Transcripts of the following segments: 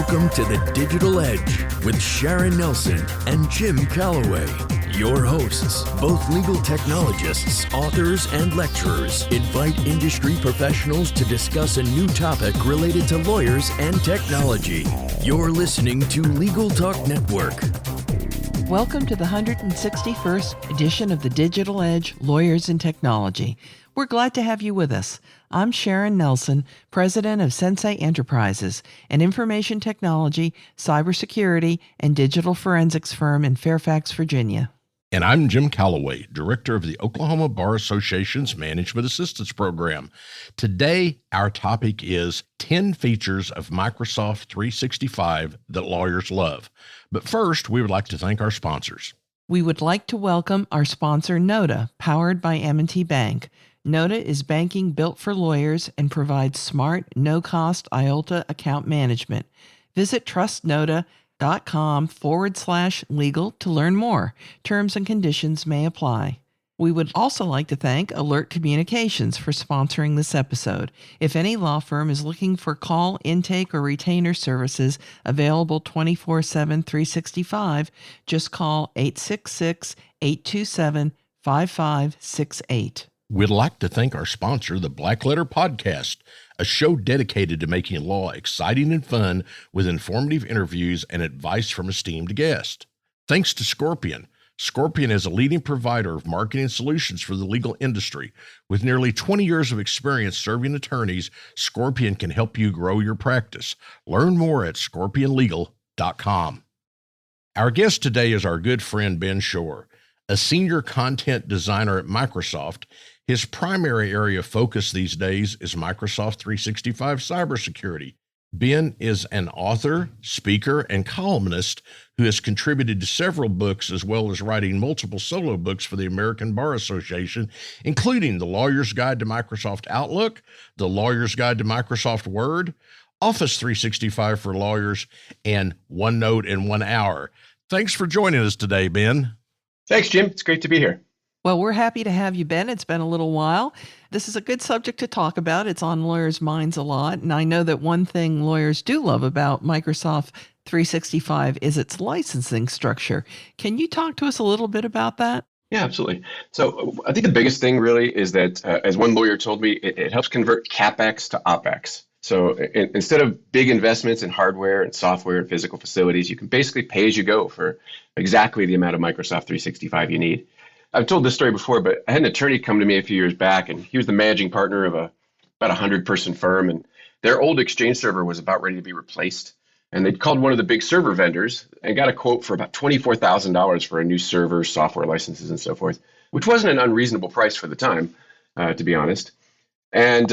Welcome to the Digital Edge with Sharon Nelson and Jim Calloway. Your hosts, both legal technologists, authors, and lecturers, invite industry professionals to discuss a new topic related to lawyers and technology. You're listening to Legal Talk Network. Welcome to the 161st edition of the Digital Edge, Lawyers and Technology. We're glad to have you with us. I'm Sharon Nelson, president of Sensei Enterprises, an information technology, cybersecurity, and digital forensics firm in Fairfax, Virginia. And I'm Jim Calloway, director of the Oklahoma Bar Association's Management Assistance Program. Today, our topic is 10 features of Microsoft 365 that lawyers love. But first, we would like to thank our sponsors. We would like to welcome our sponsor, Noda, powered by M&T Bank. Noda is banking built for lawyers and provides smart, no-cost IOLTA account management. Visit trustnoda.com/legal to learn more. Terms and conditions may apply. We would also like to thank Alert Communications for sponsoring this episode. If any law firm is looking for call, intake, or retainer services available 24/7, 365, just call 866-827-5568. We'd like to thank our sponsor, the Black Letter Podcast, a show dedicated to making law exciting and fun with informative interviews and advice from esteemed guests. Thanks to Scorpion. Scorpion is a leading provider of marketing solutions for the legal industry. With nearly 20 years of experience serving attorneys, Scorpion can help you grow your practice. Learn more at scorpionlegal.com. Our guest today is our good friend Ben Schorr, a senior content designer at Microsoft. His primary area of focus these days is Microsoft 365 cybersecurity. Ben is an author, speaker, and columnist who has contributed to several books as well as writing multiple solo books for the American Bar Association, including The Lawyer's Guide to Microsoft Outlook, The Lawyer's Guide to Microsoft Word, Office 365 for Lawyers, and OneNote in 1 hour. Thanks for joining us today, Ben. Thanks, Jim. It's great to be here. Well, we're happy to have you, Ben. It's been a little while. This is a good subject to talk about. It's on lawyers' minds a lot. And I know that one thing lawyers do love about Microsoft 365 is its licensing structure. Can you talk to us a little bit about that? Yeah, absolutely. So I think the biggest thing really is that, as one lawyer told me, it helps convert CapEx to OpEx. So instead of big investments in hardware and software and physical facilities, you can basically pay as you go for exactly the amount of Microsoft 365 you need. I've told this story before, but I had an attorney come to me a few years back, and he was the managing partner of about 100-person firm, and their old Exchange server was about ready to be replaced. And they'd called one of the big server vendors and got a quote for about $24,000 for a new server, software licenses, and so forth, which wasn't an unreasonable price for the time, to be honest. And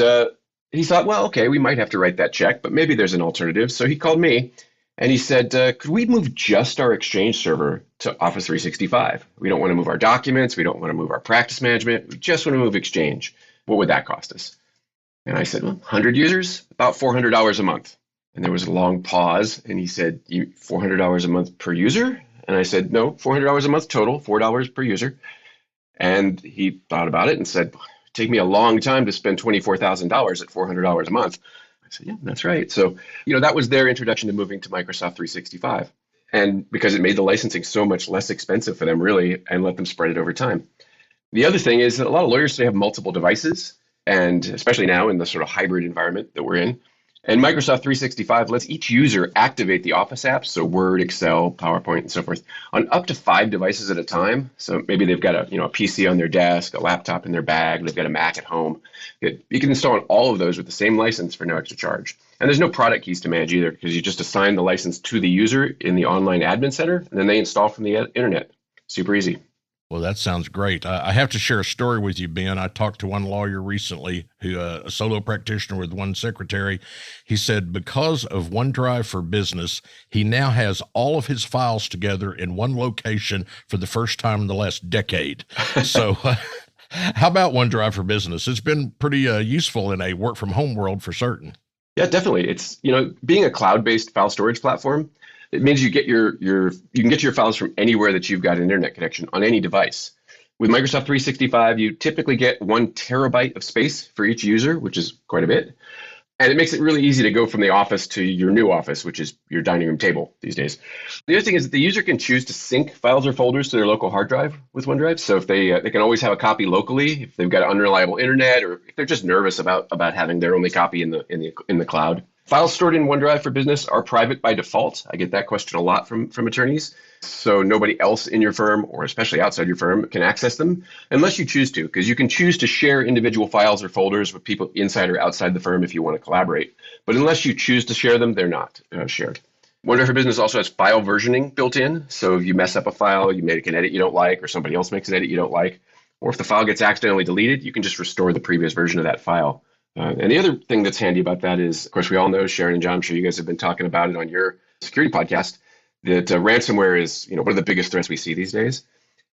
he thought, well, okay, we might have to write that check, but maybe there's an alternative. So he called me. And he said, could we move just our Exchange server to Office 365? We don't want to move our documents. We don't want to move our practice management. We just want to move Exchange. What would that cost us? And I said, well, 100 users, about $400 a month. And there was a long pause. And he said, $400 a month per user? And I said, no, $400 a month total, $4 per user. And he thought about it and said, it'd take me a long time to spend $24,000 at $400 a month. I said, yeah, that's right. So, that was their introduction to moving to Microsoft 365. And because it made the licensing so much less expensive for them, really, and let them spread it over time. The other thing is that a lot of lawyers today have multiple devices, and especially now in the sort of hybrid environment that we're in. And Microsoft 365 lets each user activate the Office apps, so Word, Excel, PowerPoint, and so forth, on up to 5 devices at a time. So maybe they've got a PC on their desk, a laptop in their bag, they've got a Mac at home. You can install all of those with the same license for no extra charge. And there's no product keys to manage either, because you just assign the license to the user in the online admin center, and then they install from the internet. Super easy. Well, that sounds great. I have to share a story with you, Ben. I talked to one lawyer recently, who a solo practitioner with one secretary. He said because of OneDrive for Business, he now has all of his files together in one location for the first time in the last decade. So how about OneDrive for Business? It's been pretty useful in a work from home world for certain. Yeah, definitely. It's, being a cloud-based file storage platform, it means you can get your files from anywhere that you've got an internet connection on any device. With Microsoft 365, you typically get 1 terabyte of space for each user, which is quite a bit. And it makes it really easy to go from the office to your new office, which is your dining room table these days. The other thing is that the user can choose to sync files or folders to their local hard drive with OneDrive. So if they can always have a copy locally, if they've got unreliable internet, or if they're just nervous about having their only copy in the cloud. Files stored in OneDrive for Business are private by default. I get that question a lot from attorneys. So nobody else in your firm, or especially outside your firm, can access them unless you choose to, because you can choose to share individual files or folders with people inside or outside the firm if you want to collaborate. But unless you choose to share them, they're not shared. OneDrive for Business also has file versioning built in. So if you mess up a file, you make an edit you don't like, or somebody else makes an edit you don't like, or if the file gets accidentally deleted, you can just restore the previous version of that file. And the other thing that's handy about that is, of course, we all know, Sharon and John, I'm sure you guys have been talking about it on your security podcast, that ransomware is one of the biggest threats we see these days.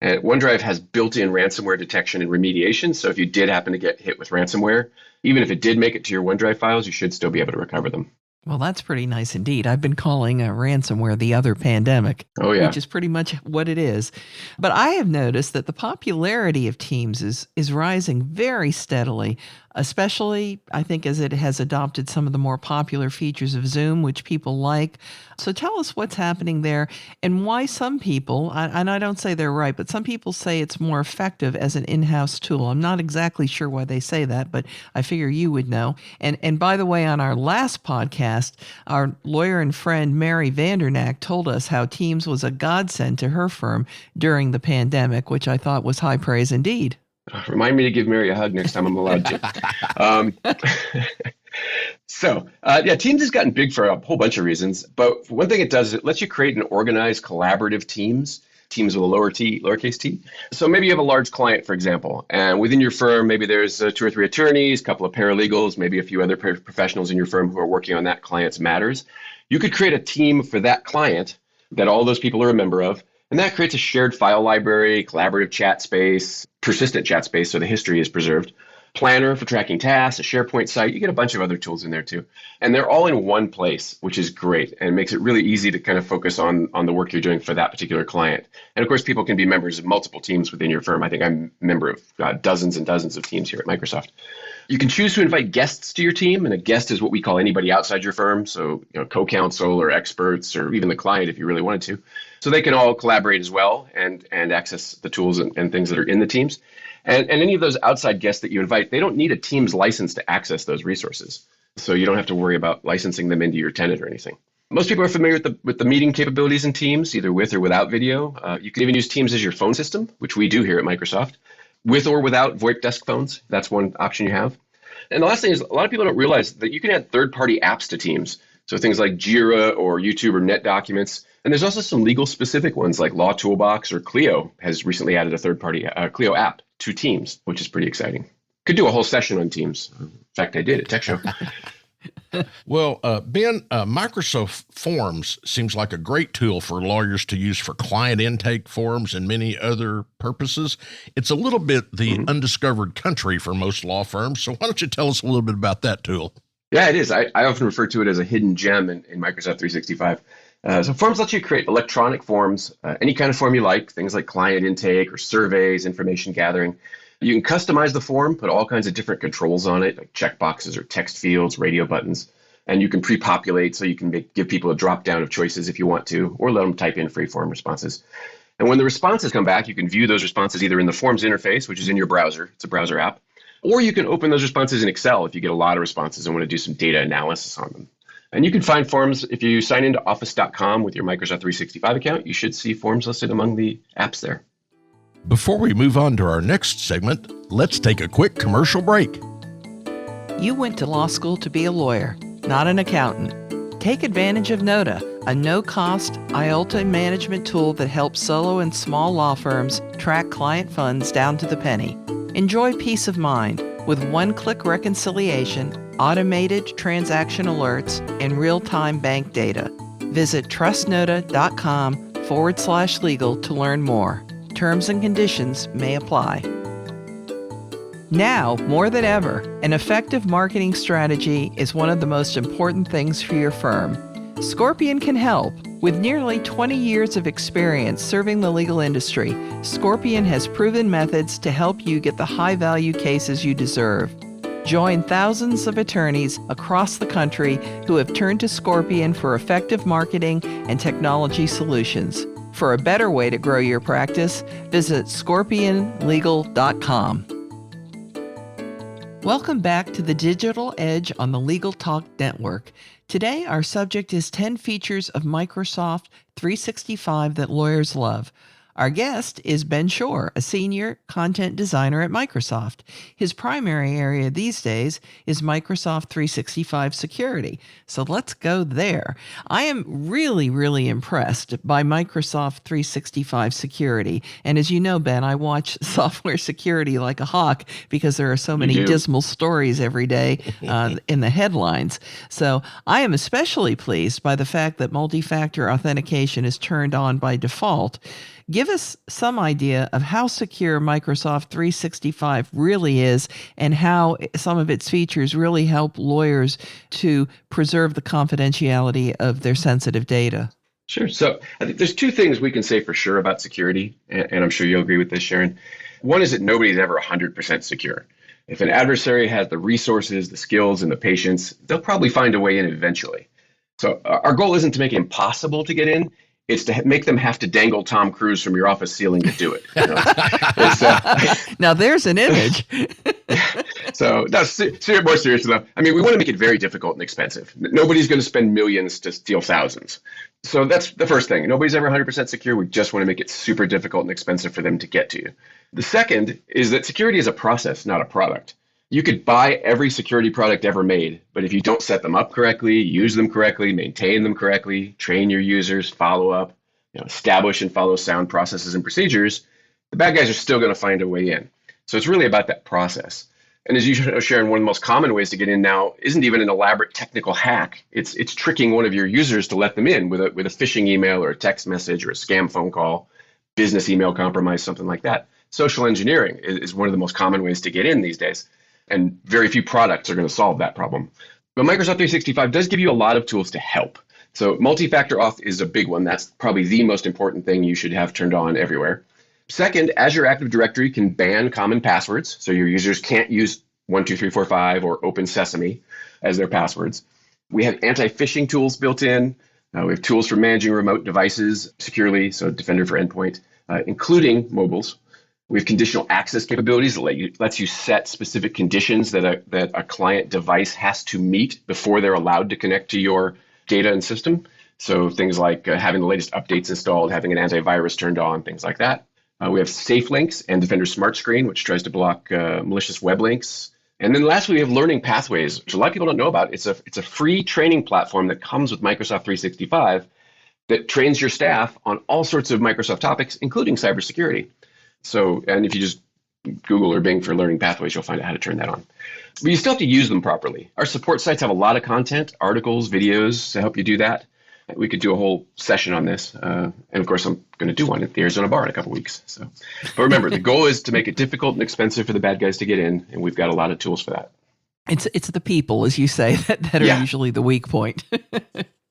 And OneDrive has built-in ransomware detection and remediation. So if you did happen to get hit with ransomware, even if it did make it to your OneDrive files, you should still be able to recover them. Well, that's pretty nice indeed. I've been calling ransomware the other pandemic, which is pretty much what it is. But I have noticed that the popularity of Teams is rising very steadily, especially, I think, as it has adopted some of the more popular features of Zoom, which people like. So tell us what's happening there and why some people, and I don't say they're right, but some people say it's more effective as an in-house tool. I'm not exactly sure why they say that, but I figure you would know. And by the way, on our last podcast, our lawyer and friend Mary Vandernack told us how Teams was a godsend to her firm during the pandemic, which I thought was high praise indeed. Remind me to give Mary a hug next time I'm allowed to. Teams has gotten big for a whole bunch of reasons. But one thing it does is it lets you create and organize collaborative teams with a lowercase t. So maybe you have a large client, for example, and within your firm, maybe there's 2 or 3 attorneys, a couple of paralegals, maybe a few other professionals in your firm who are working on that client's matters. You could create a team for that client that all those people are a member of. And that creates a shared file library, collaborative chat space, persistent chat space, so the history is preserved, planner for tracking tasks, a SharePoint site. You get a bunch of other tools in there too. And they're all in one place, which is great. And it makes it really easy to kind of focus on the work you're doing for that particular client. And of course, people can be members of multiple teams within your firm. I think I'm a member of dozens and dozens of teams here at Microsoft. You can choose to invite guests to your team, and a guest is what we call anybody outside your firm, so co-counsel or experts or even the client if you really wanted to. So they can all collaborate as well and access the tools and things that are in the teams. And any of those outside guests that you invite, they don't need a Teams license to access those resources. So you don't have to worry about licensing them into your tenant or anything. Most people are familiar with the meeting capabilities in Teams, either with or without video. You can even use Teams as your phone system, which we do here at Microsoft. With or without VoIP desk phones, that's one option you have. And the last thing is, a lot of people don't realize that you can add third-party apps to Teams. So things like Jira or YouTube or NetDocuments. And there's also some legal specific ones like Law Toolbox or Clio has recently added a third-party Clio app to Teams, which is pretty exciting. Could do a whole session on Teams. In fact, I did at Tech Show. Well, Ben, Microsoft Forms seems like a great tool for lawyers to use for client intake forms and many other purposes. It's a little bit the undiscovered country for most law firms. So why don't you tell us a little bit about that tool? Yeah, it is. I often refer to it as a hidden gem in Microsoft 365. So Forms lets you create electronic forms, any kind of form you like, things like client intake or surveys, information gathering. You can customize the form, put all kinds of different controls on it, like checkboxes or text fields, radio buttons, and you can pre-populate so you can give people a drop-down of choices if you want to, or let them type in free-form responses. And when the responses come back, you can view those responses either in the Forms interface, which is in your browser, it's a browser app, or you can open those responses in Excel if you get a lot of responses and want to do some data analysis on them. And you can find Forms if you sign into office.com with your Microsoft 365 account. You should see Forms listed among the apps there. Before we move on to our next segment, let's take a quick commercial break. You went to law school to be a lawyer, not an accountant. Take advantage of Nota, a no-cost IOLTA management tool that helps solo and small law firms track client funds down to the penny. Enjoy peace of mind with one-click reconciliation, automated transaction alerts, and real-time bank data. Visit trustnota.com/legal to learn more. Terms and conditions may apply. Now, more than ever, an effective marketing strategy is one of the most important things for your firm. Scorpion can help. With nearly 20 years of experience serving the legal industry, Scorpion has proven methods to help you get the high-value cases you deserve. Join thousands of attorneys across the country who have turned to Scorpion for effective marketing and technology solutions. For a better way to grow your practice, visit scorpionlegal.com. Welcome back to the Digital Edge on the Legal Talk Network. Today, our subject is 10 features of Microsoft 365 that lawyers love. Our guest is Ben Schorr, a senior content designer at Microsoft. His primary area these days is Microsoft 365 security. So let's go there. I am really, really impressed by Microsoft 365 security. And as you know, Ben, I watch software security like a hawk because there are so many dismal stories every day in the headlines. So I am especially pleased by the fact that multi-factor authentication is turned on by default. Give us some idea of how secure Microsoft 365 really is and how some of its features really help lawyers to preserve the confidentiality of their sensitive data. Sure. So I think there's two things we can say for sure about security, and I'm sure you'll agree with this, Sharon. One is that nobody's ever 100% secure. If an adversary has the resources, the skills, and the patience, they'll probably find a way in eventually. So our goal isn't to make it impossible to get in. It's to make them have to dangle Tom Cruise from your office ceiling to do it. You know? Now there's an image. So that's more serious though. I mean, we want to make it very difficult and expensive. Nobody's going to spend millions to steal thousands. So that's the first thing. Nobody's ever 100% secure. We just want to make it super difficult and expensive for them to get to you. The second is that security is a process, not a product. You could buy every security product ever made, but if you don't set them up correctly, use them correctly, maintain them correctly, train your users, follow up, establish and follow sound processes and procedures, the bad guys are still going to find a way in. So it's really about that process. And as you know, Sharon, one of the most common ways to get in now isn't even an elaborate technical hack. It's tricking one of your users to let them in with a phishing email or a text message or a scam phone call, business email compromise, something like that. Social engineering is one of the most common ways to get in these days. And very few products are going to solve that problem. But Microsoft 365 does give you a lot of tools to help. So multi-factor auth is a big one. That's probably the most important thing you should have turned on everywhere. Second, Azure Active Directory can ban common passwords. So your users can't use 12345 or Open Sesame as their passwords. We have anti-phishing tools built in. We have tools for managing remote devices securely, so Defender for Endpoint, including mobiles. We have conditional access capabilities that lets you set specific conditions that a client device has to meet before they're allowed to connect to your data and system. So things like having the latest updates installed, having an antivirus turned on, things like that. We have Safe Links and Defender Smart Screen, which tries to block malicious web links. And then lastly, we have Learning Pathways, which a lot of people don't know about. It's a free training platform that comes with Microsoft 365 that trains your staff on all sorts of Microsoft topics, including cybersecurity. So, and if you just Google or Bing for Learning Pathways, you'll find out how to turn that on. But you still have to use them properly. Our support sites have a lot of content, articles, videos to help you do that. We could do a whole session on this. And of course, I'm going to do one at the Arizona Bar in a couple of weeks. So, but remember, the goal is to make it difficult and expensive for the bad guys to get in. And we've got a lot of tools for that. It's the people, as you say, that are usually the weak point.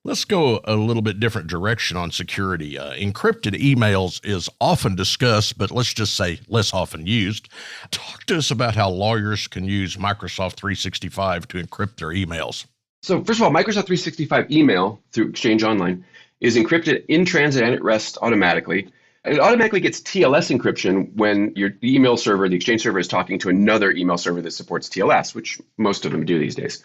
Let's go a little bit different direction on security. Encrypted emails is often discussed, but let's just say less often used. Talk to us about how lawyers can use Microsoft 365 to encrypt their emails. So first of all, Microsoft 365 email through Exchange Online is encrypted in transit and at rest automatically. And it automatically gets TLS encryption when your email server, the Exchange server, is talking to another email server that supports TLS, which most of them do these days.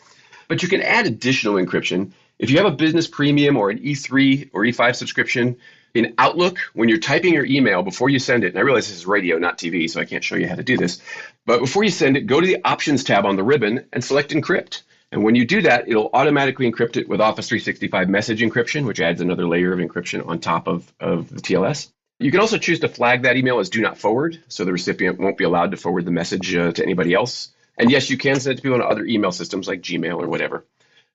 But you can add additional encryption. If you have a business premium or an E3 or E5 subscription, in Outlook, when you're typing your email before you send it, and I realize this is radio, not TV, so I can't show you how to do this, but before you send it, go to the Options tab on the ribbon and select Encrypt. And when you do that, it'll automatically encrypt it with Office 365 message encryption, which adds another layer of encryption on top of the TLS. You can also choose to flag that email as do not forward, so the recipient won't be allowed to forward the message to anybody else. And yes, you can send it to people on other email systems like Gmail or whatever.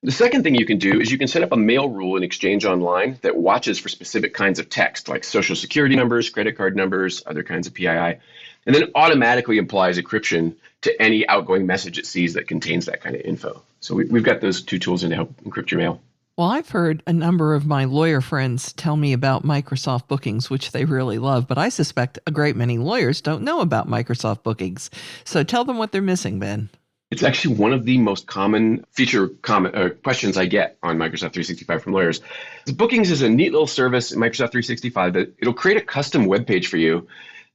The second thing you can do is you can set up a mail rule in Exchange Online that watches for specific kinds of text, like social security numbers, credit card numbers, other kinds of PII, and then automatically applies encryption to any outgoing message it sees that contains that kind of info. So we've got those two tools in to help encrypt your mail. Well, I've heard a number of my lawyer friends tell me about Microsoft Bookings, which they really love, but I suspect a great many lawyers don't know about Microsoft Bookings. So tell them what they're missing, Ben. It's actually one of the most common questions I get on Microsoft 365 from lawyers. The Bookings is a neat little service in Microsoft 365 that it'll create a custom web page for you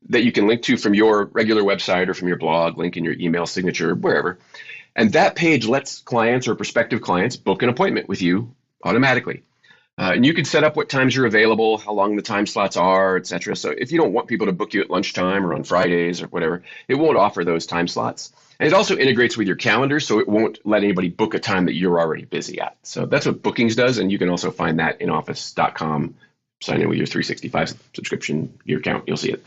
that you can link to from your regular website or from your blog, link in your email signature, wherever. And that page lets clients or prospective clients book an appointment with you automatically. And you can set up what times you're available, how long the time slots are, et cetera. So if you don't want people to book you at lunchtime or on Fridays or whatever, it won't offer those time slots. And it also integrates with your calendar, so it won't let anybody book a time that you're already busy at. So that's what Bookings does, and you can also find that in office.com. Sign in with your 365 subscription, your account, you'll see it.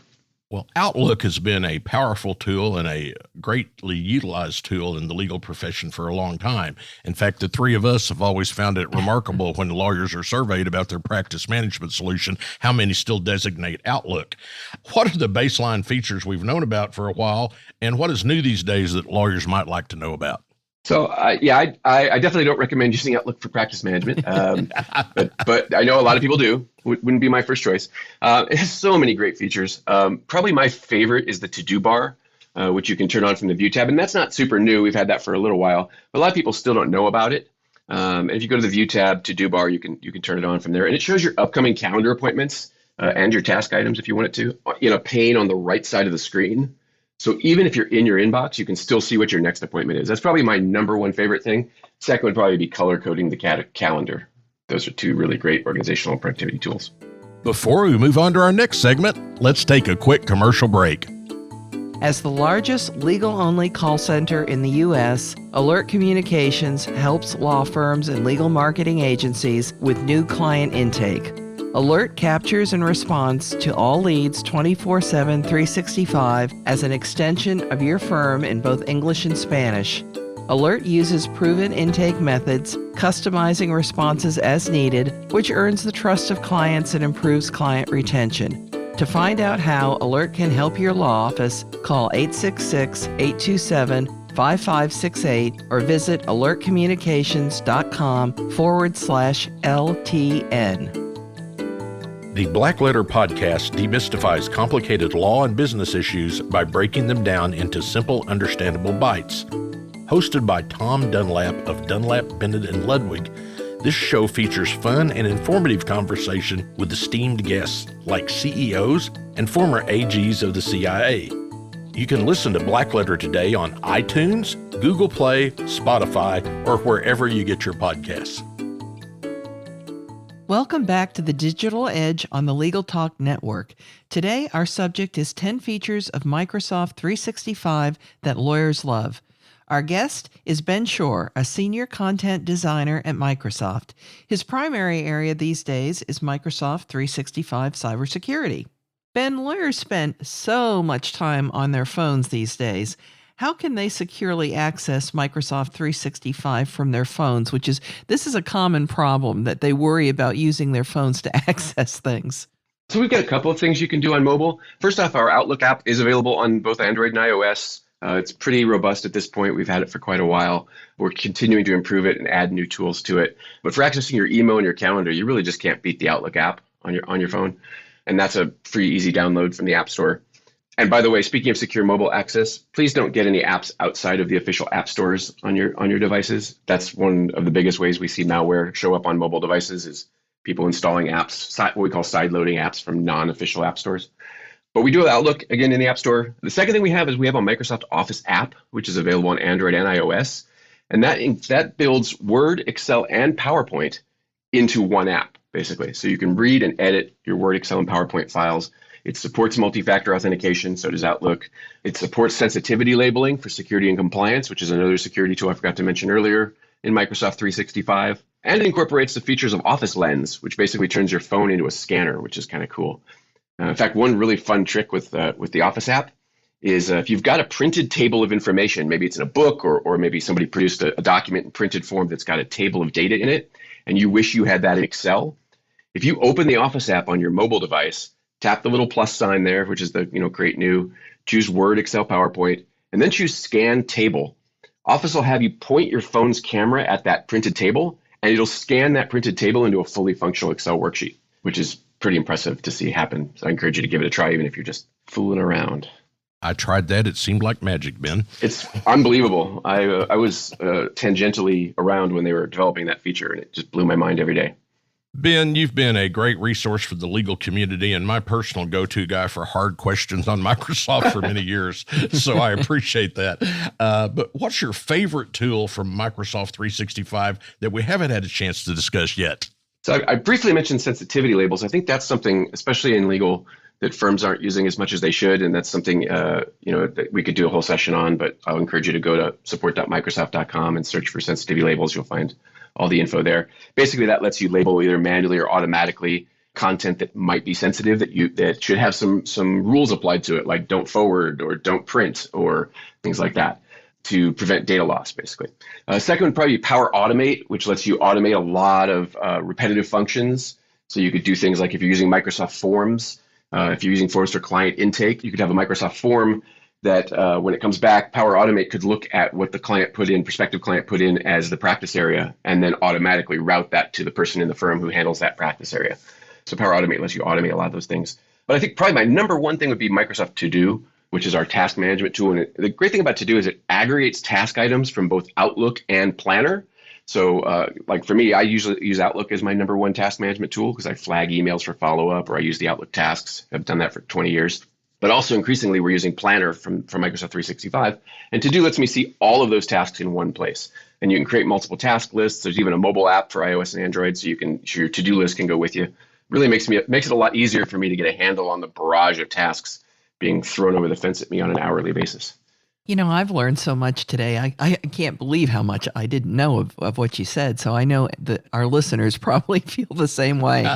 Well, Outlook has been a powerful tool and a greatly utilized tool in the legal profession for a long time. In fact, the three of us have always found it remarkable when lawyers are surveyed about their practice management solution, how many still designate Outlook. What are the baseline features we've known about for a while, and what is new these days that lawyers might like to know about? So, I definitely don't recommend using Outlook for practice management, but I know a lot of people do. Wouldn't be my first choice. It has so many great features. Probably my favorite is the to-do bar, which you can turn on from the View tab. And that's not super new. We've had that for a little while, but a lot of people still don't know about it. And if you go to the View tab, to-do bar, you can turn it on from there. And it shows your upcoming calendar appointments and your task items if you want it to, in a pane on the right side of the screen. So even if you're in your inbox, you can still see what your next appointment is. That's probably my number one favorite thing. Second would probably be color coding the calendar. Those are two really great organizational productivity tools. Before we move on to our next segment, let's take a quick commercial break. As the largest legal-only call center in the U.S., Alert Communications helps law firms and legal marketing agencies with new client intake. Alert captures and responds to all leads 24/7, 365 as an extension of your firm in both English and Spanish. Alert uses proven intake methods, customizing responses as needed, which earns the trust of clients and improves client retention. To find out how Alert can help your law office, call 866-827-5568 or visit alertcommunications.com/LTN. The Black Letter Podcast demystifies complicated law and business issues by breaking them down into simple, understandable bites. Hosted by Tom Dunlap of Dunlap, Bennett & Ludwig, this show features fun and informative conversation with esteemed guests like CEOs and former AGs of the CIA. You can listen to Black Letter today on iTunes, Google Play, Spotify, or wherever you get your podcasts. Welcome back to the Digital Edge on the Legal Talk Network. Today, our subject is 10 features of Microsoft 365 that lawyers love. Our guest is Ben Schorr, a senior content designer at Microsoft. His primary area these days is Microsoft 365 cybersecurity. Ben, lawyers spend so much time on their phones these days. How can they securely access Microsoft 365 from their phones, this is a common problem that they worry about using their phones to access things? So we've got a couple of things you can do on mobile. First off, our Outlook app is available on both Android and iOS. It's pretty robust at this point. We've had it for quite a while. We're continuing to improve it and add new tools to it. But for accessing your email and your calendar, you really just can't beat the Outlook app on your phone. And that's a free, easy download from the App Store. And by the way, speaking of secure mobile access, please don't get any apps outside of the official app stores on your devices. That's one of the biggest ways we see malware show up on mobile devices is people installing apps, what we call side-loading apps from non-official app stores. But we do have Outlook, again, in the App Store. The second thing we have is we have a Microsoft Office app, which is available on Android and iOS. And that builds Word, Excel, and PowerPoint into one app, basically. So you can read and edit your Word, Excel, and PowerPoint files. It supports multi-factor authentication, so does Outlook. It supports sensitivity labeling for security and compliance, which is another security tool I forgot to mention earlier in Microsoft 365. And it incorporates the features of Office Lens, which basically turns your phone into a scanner, which is kind of cool. In fact, one really fun trick with the Office app is if you've got a printed table of information, maybe it's in a book or maybe somebody produced a document in printed form that's got a table of data in it, and you wish you had that in Excel. If you open the Office app on your mobile device, tap the little plus sign there, which is the create new, choose Word, Excel, PowerPoint, and then choose Scan Table. Office will have you point your phone's camera at that printed table, and it'll scan that printed table into a fully functional Excel worksheet, which is pretty impressive to see happen. So I encourage you to give it a try, even if you're just fooling around. I tried that. It seemed like magic, Ben. It's unbelievable. I was tangentially around when they were developing that feature, and it just blew my mind every day. Ben, you've been a great resource for the legal community and my personal go-to guy for hard questions on Microsoft for many years, so I appreciate that. But what's your favorite tool from Microsoft 365 that we haven't had a chance to discuss yet? So I briefly mentioned sensitivity labels. I think that's something, especially in legal, that firms aren't using as much as they should, and that's something that we could do a whole session on. But I'll encourage you to go to support.microsoft.com and search for sensitivity labels. You'll find all the info there. Basically, that lets you label either manually or automatically content that might be sensitive that should have some rules applied to it, like don't forward or don't print or things like that, to prevent data loss, basically. Second would probably be Power Automate, which lets you automate a lot of repetitive functions. So you could do things like if you're using Microsoft Forms, if you're using forms for client intake, you could have a Microsoft form that when it comes back, Power Automate could look at what the prospective client put in as the practice area, and then automatically route that to the person in the firm who handles that practice area. So Power Automate lets you automate a lot of those things. But I think probably my number one thing would be Microsoft To Do, which is our task management tool. And the great thing about To Do is it aggregates task items from both Outlook and Planner. So like for me, I usually use Outlook as my number one task management tool because I flag emails for follow-up, or I use the Outlook tasks. I've done that for 20 years. But also increasingly, we're using Planner from Microsoft 365. And To Do lets me see all of those tasks in one place. And you can create multiple task lists. There's even a mobile app for iOS and Android, so your To Do list can go with you. Really makes it a lot easier for me to get a handle on the barrage of tasks being thrown over the fence at me on an hourly basis. You know, I've learned so much today. I can't believe how much I didn't know of what you said. So I know that our listeners probably feel the same way.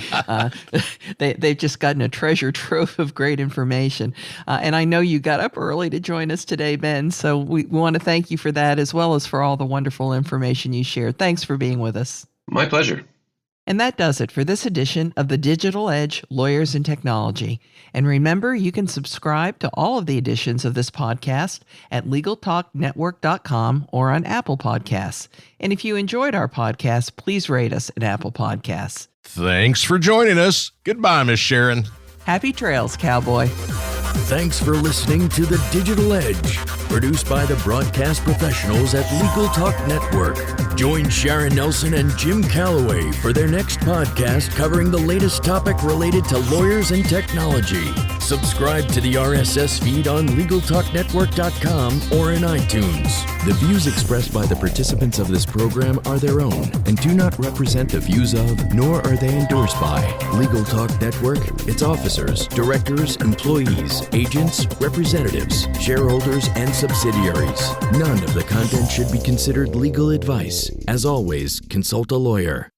They've just gotten a treasure trove of great information. And I know you got up early to join us today, Ben. So we want to thank you for that, as well as for all the wonderful information you shared. Thanks for being with us. My pleasure. And that does it for this edition of the Digital Edge Lawyers and Technology. And remember, you can subscribe to all of the editions of this podcast at LegalTalkNetwork.com or on Apple Podcasts. And if you enjoyed our podcast, please rate us at Apple Podcasts. Thanks for joining us. Goodbye, Miss Sharon. Happy trails, cowboy. Thanks for listening to The Digital Edge, produced by the broadcast professionals at Legal Talk Network. Join Sharon Nelson and Jim Calloway for their next podcast covering the latest topic related to lawyers and technology. Subscribe to the RSS feed on LegalTalkNetwork.com or in iTunes. The views expressed by the participants of this program are their own and do not represent the views of, nor are they endorsed by, Legal Talk Network, its officers, directors, employees, agents, representatives, shareholders, and subsidiaries. None of the content should be considered legal advice. As always, consult a lawyer.